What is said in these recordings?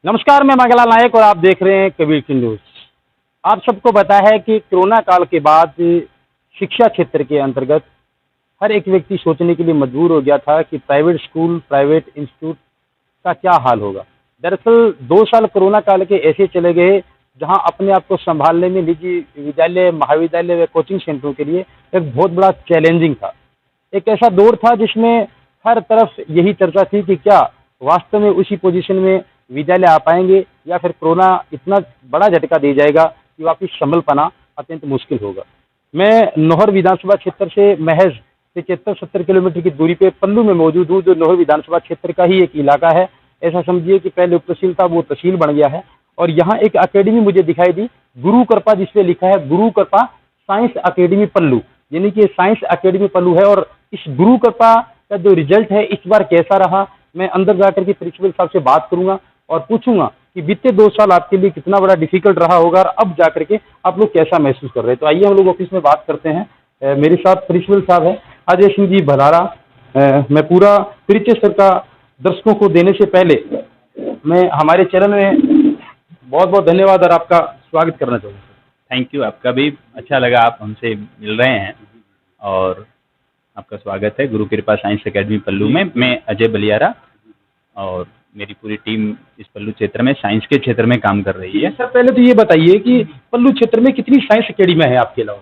नमस्कार, मैं मंगला नायक और आप देख रहे हैं कबीर की न्यूज़। आप सबको पता है कि कोरोना काल के बाद शिक्षा क्षेत्र के अंतर्गत हर एक व्यक्ति सोचने के लिए मजबूर हो गया था कि प्राइवेट स्कूल, प्राइवेट इंस्टीट्यूट का क्या हाल होगा। दरअसल 2 साल कोरोना काल के ऐसे चले गए जहां अपने आप को संभालने में निजी विद्यालय, महाविद्यालय व कोचिंग सेंटरों के लिए एक बहुत बड़ा चैलेंजिंग था। एक ऐसा दौर था जिसमें हर तरफ यही चर्चा थी कि क्या वास्तव में उसी पोजीशन में विद्यालय आ पाएंगे या फिर कोरोना इतना बड़ा झटका दे जाएगा कि वापिस संभल पाना अत्यंत मुश्किल होगा। मैं नौहर विधानसभा क्षेत्र से महज 75-70 किलोमीटर की दूरी पे पल्लू में मौजूद हूँ, जो नौहर विधानसभा क्षेत्र का ही एक इलाका है। ऐसा समझिए कि पहले उप तहसील था, वो तहसील बन गया है। और यहाँ एक अकेडमी मुझे दिखाई दी, गुरु कृपा, जिसपे लिखा है गुरु कृपा साइंस अकेडमी पल्लू, यानी कि साइंस अकेडमी पल्लू है। और इस गुरु कृपा का जो रिजल्ट है इस बार कैसा रहा, मैं अंदर जाकर के प्रिंसिपल साहब से बात करूंगा और पूछूंगा कि बीते 2 साल आपके लिए कितना बड़ा डिफिकल्ट रहा होगा और अब जाकर के आप लोग कैसा महसूस कर रहे हैं। तो आइए हम लोग ऑफिस में बात करते हैं। मेरे साथ प्रिंसिपल साहब हैं अजय सिंह जी भलारा। मैं पूरा परिचय सर का दर्शकों को देने से पहले मैं हमारे चैनल में बहुत बहुत धन्यवाद और आपका स्वागत करना चाहूँगा। थैंक यू, आपका भी अच्छा लगा आप हमसे मिल रहे हैं और आपका स्वागत है गुरु कृपा साइंस एकेडमी पल्लू में। मैं अजय बलियारा और मेरी पूरी टीम इस पल्लू क्षेत्र में साइंस के क्षेत्र में काम कर रही है। सर पहले तो ये बताइए कि पल्लू क्षेत्र में कितनी साइंस अकेडमी है आपके अलावा?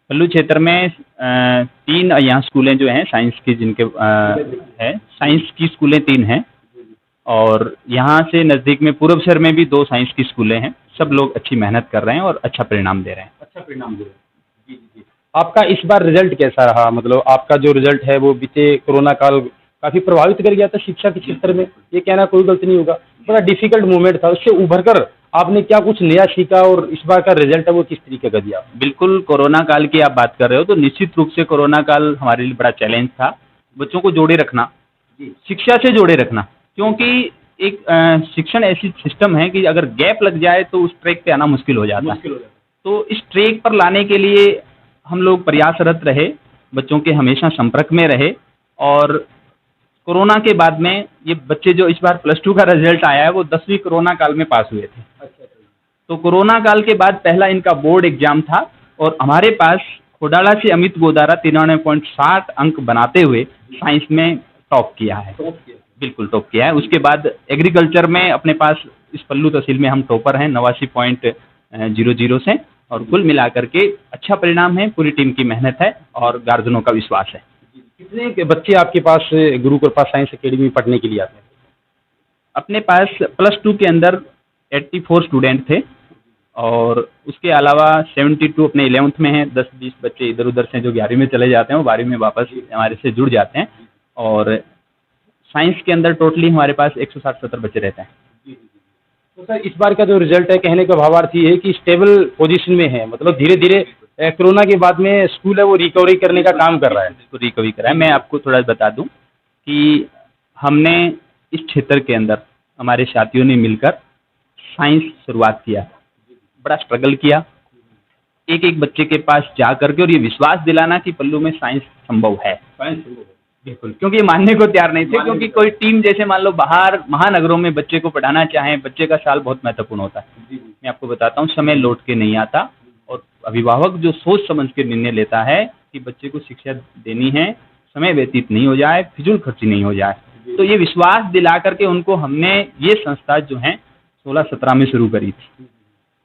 पल्लू क्षेत्र में 3 यहाँ स्कूलें जो हैं साइंस की, जिनके है साइंस की स्कूलें 3 हैं और यहाँ से नज़दीक में पूर्वसर में भी 2 साइंस की स्कूलें हैं। सब लोग अच्छी मेहनत कर रहे हैं और अच्छा परिणाम दे रहे हैं। अच्छा परिणाम दे रहे हैं। जी जी जी। आपका इस बार रिजल्ट कैसा रहा? मतलब आपका जो रिजल्ट है वो बीते कोरोना काल काफ़ी प्रभावित कर गया था शिक्षा के क्षेत्र में, ये कहना कोई गलती नहीं होगा। बड़ा डिफिकल्ट मोमेंट था, उससे उभर कर आपने क्या कुछ नया सीखा और इस बार का रिजल्ट है वो किस तरीके का दिया? बिल्कुल, कोरोना काल की आप बात कर रहे हो तो निश्चित रूप से कोरोना काल हमारे लिए बड़ा चैलेंज था। बच्चों को जोड़े रखना, शिक्षा से जोड़े रखना, क्योंकि एक शिक्षण ऐसी सिस्टम है कि अगर गैप लग जाए तो उस ट्रैक पे आना मुश्किल हो जाता है। तो इस ट्रैक पर लाने के लिए हम लोग प्रयासरत रहे, बच्चों के हमेशा संपर्क में रहे और कोरोना के बाद में ये बच्चे जो इस बार +2 का रिजल्ट आया है वो 10वीं कोरोना काल में पास हुए थे। तो कोरोना काल के बाद पहला इनका बोर्ड एग्जाम था और हमारे पास खोडाला से अमित गोदारा 93.60 अंक बनाते हुए साइंस में टॉप किया है। बिल्कुल टॉप किया है। उसके बाद एग्रीकल्चर में अपने पास इस पल्लू तहसील में हम टॉपर हैं 89.00 से, और कुल मिलाकर के अच्छा परिणाम है। पूरी टीम की मेहनत है और गार्जियनों का विश्वास है। कितने बच्चे आपके पास गुरु कृपा साइंस अकेडमी पढ़ने के लिए आते हैं? अपने पास +2 के अंदर 84 स्टूडेंट थे और उसके अलावा 72 अपने 11th में हैं। 10-20 बच्चे इधर उधर से जो 11वीं में चले जाते हैं वो 12वीं में वापस हमारे से जुड़ जाते हैं। और साइंस के अंदर टोटली हमारे पास 160-70 बच्चे रहते हैं। तो सर इस बार का जो रिजल्ट है, कहने का भावार्थ ये है कि स्टेबल पोजीशन में है, मतलब धीरे धीरे कोरोना के बाद में स्कूल है वो रिकवरी करने का काम कर रहा है। इसको रिकवरी करा है। मैं आपको थोड़ा बता दूं कि हमने इस क्षेत्र के अंदर हमारे साथियों ने मिलकर साइंस शुरुआत किया, बड़ा स्ट्रगल किया एक एक बच्चे के पास जा करके और ये विश्वास दिलाना कि पल्लू में साइंस संभव है। बिल्कुल, क्योंकि ये मानने को तैयार नहीं थे, क्योंकि कोई टीम जैसे मान लो बाहर महानगरों में बच्चे को पढ़ाना चाहें, बच्चे का साल बहुत महत्वपूर्ण होता है। मैं आपको बताता हूँ, समय लौट के नहीं आता और अभिभावक जो सोच समझ के निर्णय लेता है कि बच्चे को शिक्षा देनी है, समय व्यतीत नहीं हो जाए, फिजूल खर्ची नहीं हो जाए, तो ये विश्वास दिला करके उनको हमने ये संस्था जो है 16-17 में शुरू करी थी।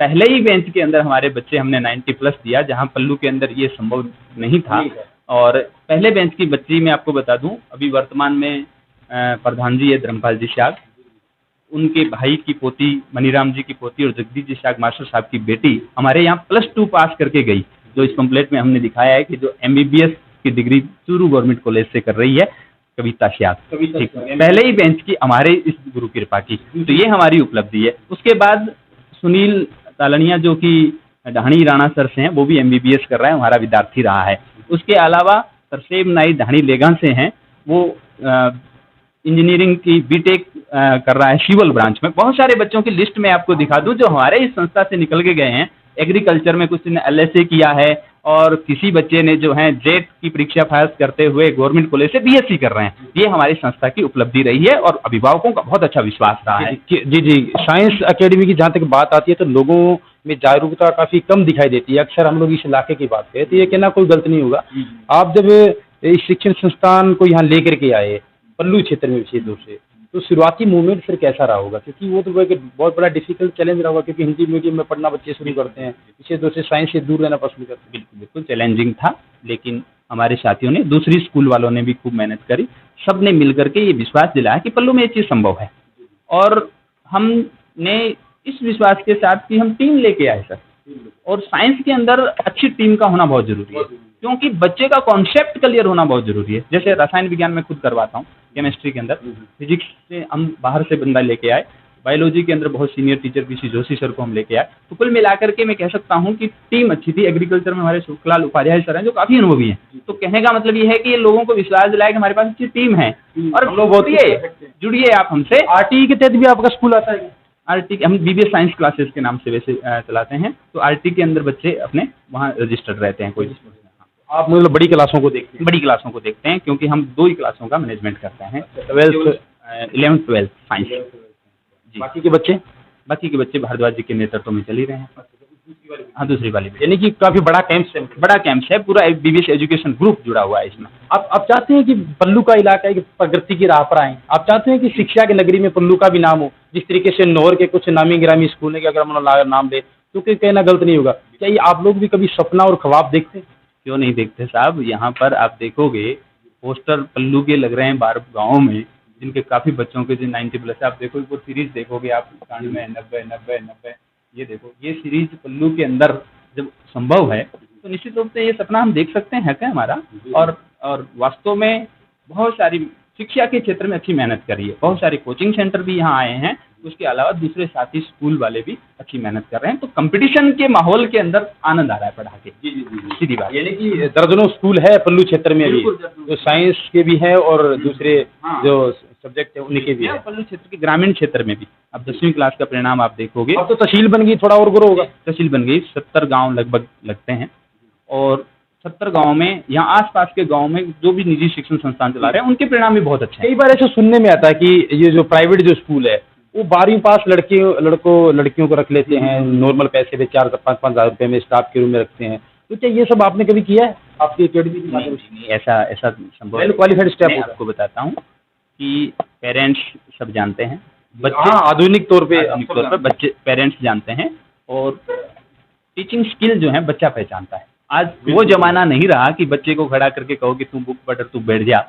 पहले ही बेंच के अंदर हमारे बच्चे हमने 90+ दिया, जहाँ पल्लू के अंदर ये संभव नहीं था। और पहले बेंच की बच्ची मैं आपको बता दूं, अभी वर्तमान में प्रधान जी है धर्मपाल जी शाग, उनके भाई की पोती मनीराम जी की पोती और जगदीश जी शाग मास्टर साहब की बेटी हमारे यहाँ +2 पास करके गई, जो इस पंपलेट में हमने दिखाया है कि जो MBBS की डिग्री चूरू गवर्नमेंट कॉलेज से कर रही है, कविता शाग। पहले ही बेंच की हमारे इस गुरु कृपा की, तो ये हमारी उपलब्धि है। उसके बाद सुनील तालनिया जो कि ढाणी राणा सर से हैं, वो भी MBBS कर रहा है, हमारा विद्यार्थी रहा है। उसके अलावा तरसेम नाई ढाणी लेगान से हैं, वो इंजीनियरिंग की बीटेक कर रहा है शिवल ब्रांच में। बहुत सारे बच्चों की लिस्ट में आपको दिखा दूं जो हमारे इस संस्था से निकल के गए हैं। एग्रीकल्चर में कुछ ने LSA किया है, और किसी बच्चे ने जो है जेट की परीक्षा पास करते हुए गवर्नमेंट कॉलेज से बीएससी कर रहे हैं। ये हमारी संस्था की उपलब्धि रही है और अभिभावकों का बहुत अच्छा विश्वास रहा है। जी जी, साइंस एकेडमी की जहाँ तक बात आती है तो लोगों में जागरूकता काफ़ी कम दिखाई देती है। अक्सर हम लोग इस इलाके की बात करें तो ये कहना कोई गलत नहीं होगा। आप जब इस शिक्षण संस्थान को यहाँ लेकर के आए पल्लू क्षेत्र में विशेष रूप से, तो शुरुआती मूवमेंट फिर कैसा रहा होगा? क्योंकि वो तो एक बहुत बड़ा डिफिकल्ट चैलेंज रहा होगा, क्योंकि हिंदी मीडियम में पढ़ना बच्चे शुरू करते हैं, विशेष रूप से साइंस से दूर रहना पसंद करते हैं। बिल्कुल बिल्कुल चैलेंजिंग था, लेकिन हमारे साथियों ने, दूसरी स्कूल वालों ने भी खूब मेहनत करी। सब ने मिल करके ये विश्वास दिलाया कि पल्लू में ये चीज़ संभव है, और हमने इस विश्वास के साथ कि हम टीम लेके आए सर। और साइंस के अंदर अच्छी टीम का होना बहुत जरूरी है, क्योंकि बच्चे का कॉन्सेप्ट क्लियर होना बहुत जरूरी है। जैसे रसायन विज्ञान में खुद करवाता हूँ, केमिस्ट्री के अंदर, फिजिक्स से हम बाहर से बंदा लेके आए, बायोलॉजी के अंदर बहुत senior teacher PC Joshi sir को हम लेके आए। तो कुल मिलाकर के मैं कह सकता हूँ कि टीम अच्छी थी। एग्रीकल्चर में हमारे सुखलाल उपाध्याय सर हैं जो काफी अनुभवी हैं। तो कहने का मतलब ये है कि ये लोगों को विश्वास दिलाया कि हमारे पास अच्छी टीम है, और हम लोग बहुत जुड़िए आप हमसे। आरटीई के तहत भी आपका स्कूल आता है? आरटी हम बीबीए साइंस क्लासेस के नाम से वैसे चलाते हैं। तो आरटी के अंदर बच्चे अपने वहाँ रजिस्टर्ड रहते हैं। कोई आप मतलब बड़ी क्लासों को देखते हैं? बड़ी क्लासों को देखते हैं, क्योंकि हम 2 ही क्लासों का मैनेजमेंट करते हैं, 12th 11th 12th साइंस। जी, बाकी के बच्चे? बाकी के बच्चे भारद्वाज जी के नेतृत्व में चल ही रहे हैं। हाँ, दूसरी वाली भी। यानी कि काफी बड़ा कैंप है? बड़ा कैंप है, पूरा बीबीएस एजुकेशन ग्रुप जुड़ा हुआ है इसमें। आप चाहते हैं कि पल्लू का इलाका एक प्रगति की राह पर आए? आप चाहते हैं कि शिक्षा की नगरी में पल्लू का भी नाम हो, जिस तरीके से नौर के कुछ नामी गिरामी स्कूल है कि अगर हम नाम दे तो कहना गलत नहीं होगा? क्या ये आप लोग भी कभी सपना और ख्वाब देखते हैं? क्यों नहीं देखते साहब। यहाँ पर आप देखोगे पोस्टर पल्लू के लग रहे हैं 12 गाँव में, जिनके काफ़ी बच्चों के जो 90+ है। आप देखो वो सीरीज देखोगे आप, 91, 90, 90, 90, ये देखो, ये सीरीज पल्लू के अंदर जब संभव है तो निश्चित रूप से ये सपना हम देख सकते हैं क्या हमारा। और वास्तव में बहुत सारी शिक्षा के क्षेत्र में अच्छी मेहनत करी है। बहुत सारे कोचिंग सेंटर भी यहाँ आए हैं, उसके अलावा दूसरे साथी स्कूल वाले भी अच्छी मेहनत कर रहे हैं। तो कंपटीशन के माहौल के अंदर आनंद आ रहा है पढ़ा के। जी, सीधी बात। यानी कि दर्जनों स्कूल है पल्लू क्षेत्र में अभी, जो साइंस के भी हैं और दूसरे जो सब्जेक्ट है उनके भी है। पल्लू क्षेत्र के ग्रामीण क्षेत्र में भी अब 10वीं क्लास का परिणाम आप देखोगे। अब तो तहसील बन गई, थोड़ा और ग्रो होगा। तहसील बन गई, 70 गाँव लगभग लगते हैं, और 70 गाँव में यहाँ आसपास के गाँव में जो भी निजी शिक्षण संस्थान चला रहे हैं उनके परिणाम भी बहुत अच्छे हैं। कई बार ऐसा सुनने में आता है कि ये जो प्राइवेट जो स्कूल है वो 12वीं पास लड़कियों को रख लेते हैं नॉर्मल पैसे पे, 4-5 हज़ार रुपये में स्टाफ के रूम में रखते हैं। तो क्या ये सब आपने कभी किया है आपकी अकेडमी की? नहीं, ऐसा संभव वेल क्वालिफाइड स्टाफ। मैं आपको बताता हूँ कि पेरेंट्स सब जानते हैं, बच्चे आधुनिक तौर पे बच्चे पेरेंट्स जानते हैं, और टीचिंग स्किल जो है बच्चा पहचानता है। आज वो जमाना नहीं रहा कि बच्चे को खड़ा करके कहो कि तू बुक पढ़, तू बैठ जा।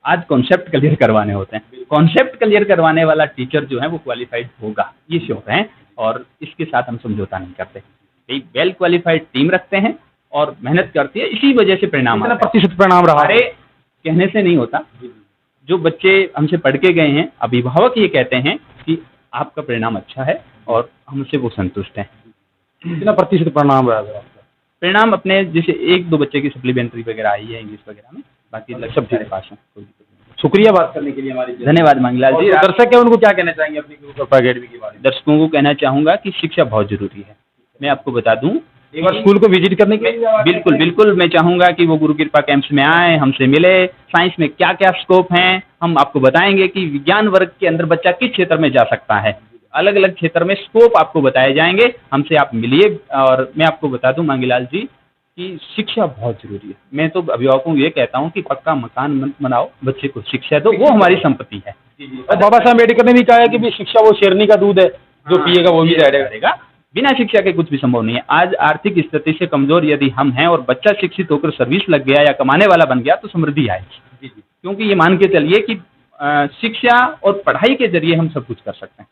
आज कॉन्सेप्ट क्लियर करवाने होते हैं। कॉन्सेप्ट क्लियर करवाने वाला टीचर जो है वो क्वालिफाइड होगा, ये श्योर है, और इसके साथ हम समझौता नहीं करते। एक वेल क्वालिफाइड टीम रखते हैं और मेहनत करती है, इसी वजह से परिणाम आता है। प्रतिशत परिणाम रहा? हमारे कहने से नहीं होता। जो बच्चे हमसे पढ़ के गए हैं, अभिभावक ये कहते हैं कि आपका परिणाम अच्छा है और हमसे वो संतुष्ट हैं। कितना प्रतिशत परिणाम रहा है? परिणाम अपने जैसे 1-2 बच्चे की सप्लीमेंट्री वगैरह आई है इंग्लिश वगैरह में, बाकी सब हमारे पास है। कोई दिक्कत नहीं। शुक्रिया बात करने के लिए हमारे। धन्यवाद मंगलाल जी। दर्शक है उनको क्या कहना चाहेंगे अपनी गुरु कृपा अकेडमी के बारे में? दर्शकों को कहना चाहूँगा कि शिक्षा बहुत जरूरी है। मैं आपको बता दूं, एक बार स्कूल को विजिट करने के लिए बिल्कुल मैं चाहूँगा कि वो गुरु कृपा कैंप्स में आए, हमसे मिले। साइंस में क्या क्या स्कोप हैं हम आपको बताएंगे कि विज्ञान वर्ग के अंदर बच्चा किस क्षेत्र में जा सकता है। अलग अलग क्षेत्र में स्कोप आपको बताए जाएंगे, हमसे आप मिलिए। और मैं आपको बता दूं मंगीलाल जी कि शिक्षा बहुत जरूरी है। मैं तो अभिभावकों को ये कहता हूँ कि पक्का मकान मत बनाओ, बच्चे को शिक्षा दो, वो हमारी संपत्ति है। और बाबा साहब अम्बेडकर ने भी कहा है कि शिक्षा वो शेरनी का दूध है, जो पिएगा वो भी रहेगा। बिना शिक्षा के कुछ भी संभव नहीं है। आज आर्थिक स्थिति से कमजोर यदि हम हैं और बच्चा शिक्षित होकर सर्विस लग गया या कमाने वाला बन गया तो समृद्धि आएगी। क्योंकि ये मान के चलिए कि शिक्षा और पढ़ाई के जरिए हम सब कुछ कर सकते हैं।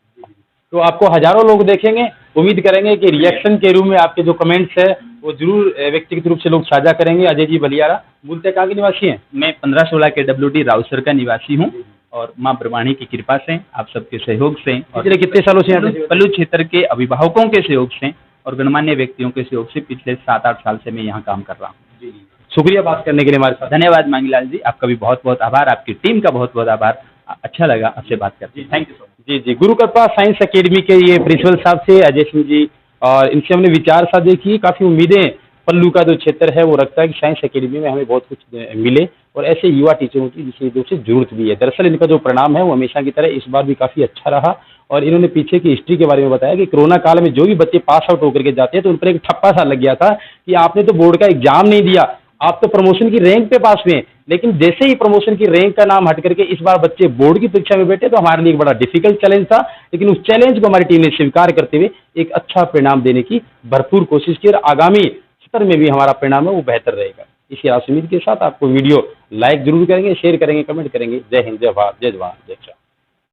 तो आपको हजारों लोग देखेंगे, उम्मीद करेंगे कि रिएक्शन के रूप में आपके जो कमेंट्स है वो जरूर व्यक्तिगत रूप से लोग साझा करेंगे। अजय जी बलियारा मूलतः कहाँ के निवासी हैं? मैं 15-16 के WD राउसर का निवासी हूँ, और माँ ब्रह्माणी की कृपा से, आप सबके सहयोग से, और पिछले कितने सालों से पल्लू क्षेत्र के अभिभावकों के सहयोग से और गणमान्य व्यक्तियों के सहयोग से पिछले 7-8 साल से मैं यहाँ काम कर रहा हूँ। शुक्रिया बात करने के लिए हमारे साथ। धन्यवाद मंगीलाल जी, आपका भी बहुत बहुत आभार, आपकी टीम का बहुत बहुत आभार। अच्छा लगा आपसे बात करके, थैंक यू सो मच। जी, गुरु कृपा साइंस एकेडमी के ये प्रिंसिपल साहब से अजय सिंह जी, और इनसे हमने विचार साझे किए, काफ़ी उम्मीदें पल्लू का जो क्षेत्र है वो रखता है कि साइंस एकेडमी में हमें बहुत कुछ मिले और ऐसे युवा टीचरों की विशेष रूप से जरूरत भी है। दरअसल इनका जो परिणाम है वो हमेशा की तरह इस बार भी काफ़ी अच्छा रहा और इन्होंने पीछे की हिस्ट्री के बारे में बताया कि कोरोना काल में जो भी बच्चे पास आउट होकर के जाते हैं तो उन पर एक ठप्पा सा लग गया था कि आपने तो बोर्ड का एग्जाम नहीं दिया, आप तो प्रमोशन की रैंक पे पास हुए हैं। लेकिन जैसे ही प्रमोशन की रैंक का नाम हट करके इस बार बच्चे बोर्ड की परीक्षा में बैठे तो हमारे लिए एक बड़ा डिफिकल्ट चैलेंज था, लेकिन उस चैलेंज को हमारी टीम ने स्वीकार करते हुए एक अच्छा परिणाम देने की भरपूर कोशिश की और आगामी सत्र में भी हमारा परिणाम है वो बेहतर रहेगा। इसी आस उम्मीद के साथ आपको वीडियो लाइक जरूर करेंगे, शेयर करेंगे, कमेंट करेंगे। जय हिंद, जय भारत, जय जवान, जय किसान।